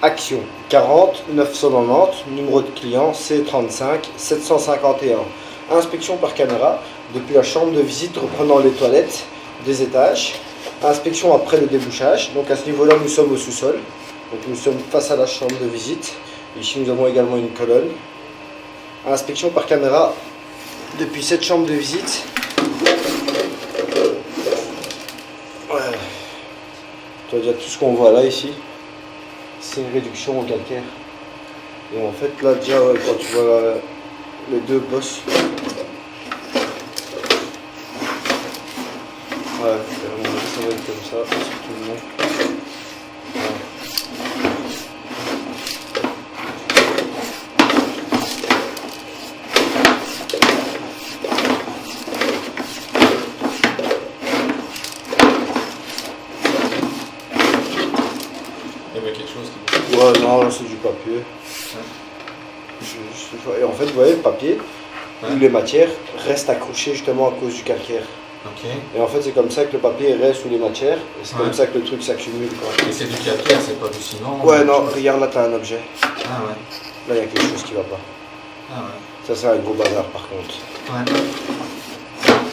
Action 40 990, numéro de client C35 751. Inspection par caméra depuis la chambre de visite reprenant les toilettes des étages. Inspection après le débouchage. Donc à ce niveau-là, nous sommes au sous-sol. Donc nous sommes face à la chambre de visite. Ici, nous avons également une colonne. Inspection par caméra depuis cette chambre de visite. Tu vois déjà tout ce qu'on voit là ici. C'est une réduction au calcaire. Et en fait là déjà quand tu vois les deux bosses. Ouais, ça va être comme ça, c'est tout le monde. Il y avait quelque chose qui... Ouais, non, là c'est du papier. Et en fait, vous voyez, le papier, ou les matières restent accrochées justement à cause du calcaire. Ok. Et en fait, c'est comme ça que le papier reste sous les matières, et c'est comme ça que le truc s'accumule. Et c'est du calcaire, c'est pas du ciment? Ouais, non, regarde là, t'as un objet. Ah ouais. Là, il y a quelque chose qui va pas. Ah ouais. Ça, c'est un gros bazar par contre. Ouais.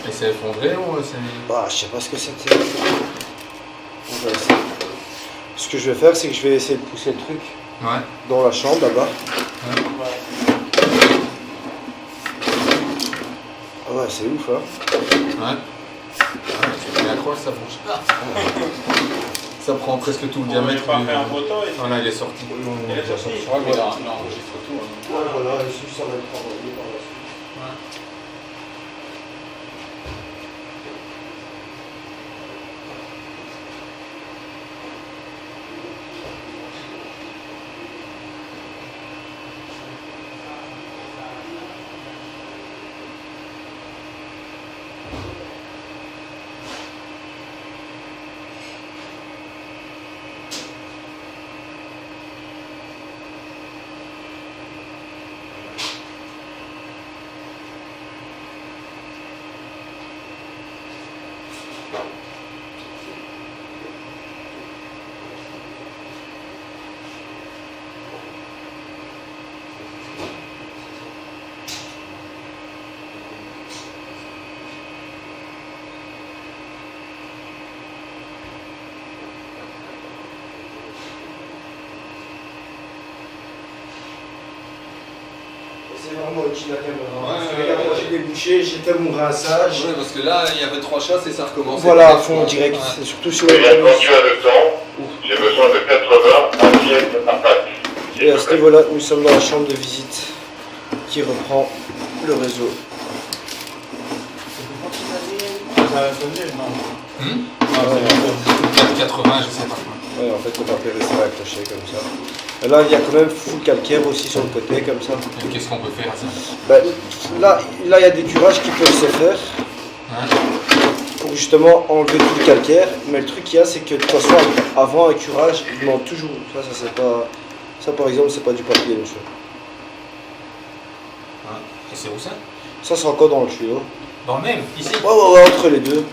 Et c'est effondré ou c'est... Ah, je sais pas ce que c'était. On va essayer. Ce que je vais faire, c'est que je vais essayer de pousser le truc dans la chambre là-bas. Ouais. Ah ouais, c'est ouf, hein. Ouais. Tu fais accroche, ça bouge. Ça prend presque tout le diamètre. On n'a pas fait un photo et... Voilà, il est sorti. Il est sorti. Je crois qu'il enregistre tout. Ouais, voilà, ici, ça va être envoyé par la suite. Ouais. C'est vraiment utile la caméra. Ouais, Parce que regarde, moi j'ai débouché, j'ai fait mon rinçage. Ouais, parce que là, il y avait 3 chasses et ça recommençait. Voilà, à fond direct. C'est surtout sur J'ai les attendu à le temps. J'ai besoin de 80 assiettes à pâte. Et à ce niveau-là, nous sommes dans la chambre de visite qui reprend le réseau. Ça a sonné, non? 4,80, je sais pas. Ouais, en fait, le papier reste accroché comme ça. Et là, il y a quand même full calcaire aussi sur le côté, comme ça. Et qu'est-ce qu'on peut faire à ça? Ben, là, il y a des curages qui peuvent se faire pour justement enlever tout le calcaire. Mais le truc qu'il y a, c'est que de toute façon, avant un curage, il demande toujours. Ça c'est pas. Ça, par exemple, c'est pas du papier, monsieur. Et c'est où ça? Ça, c'est encore dans le tuyau. Dans le même, ici? Ouais, entre les deux.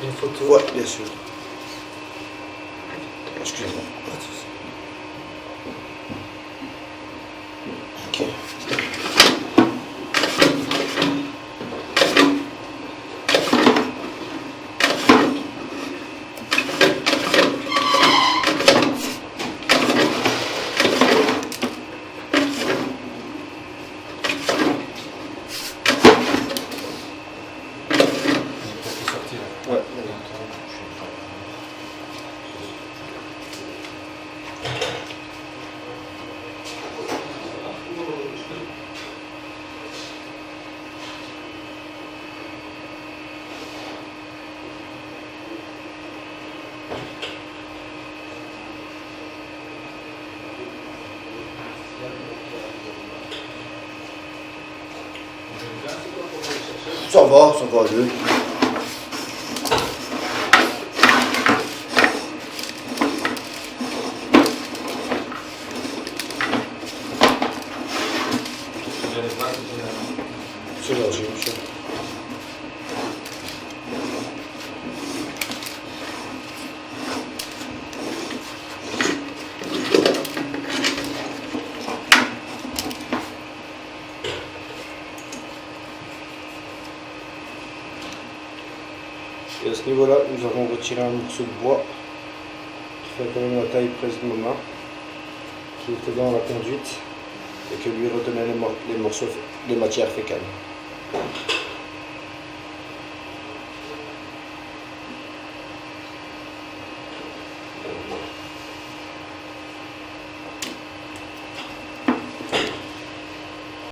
Une photo? Ouais, bien sûr. Excusez-moi. Pas de souci. Ok. Ouais. Ça va aller. les bras, C'est logique, monsieur. Et à ce niveau-là, nous avons retiré un morceau de bois qui fait quand même la taille presque de ma main, qui était dans la conduite et que lui retenait les morceaux de matière fécale.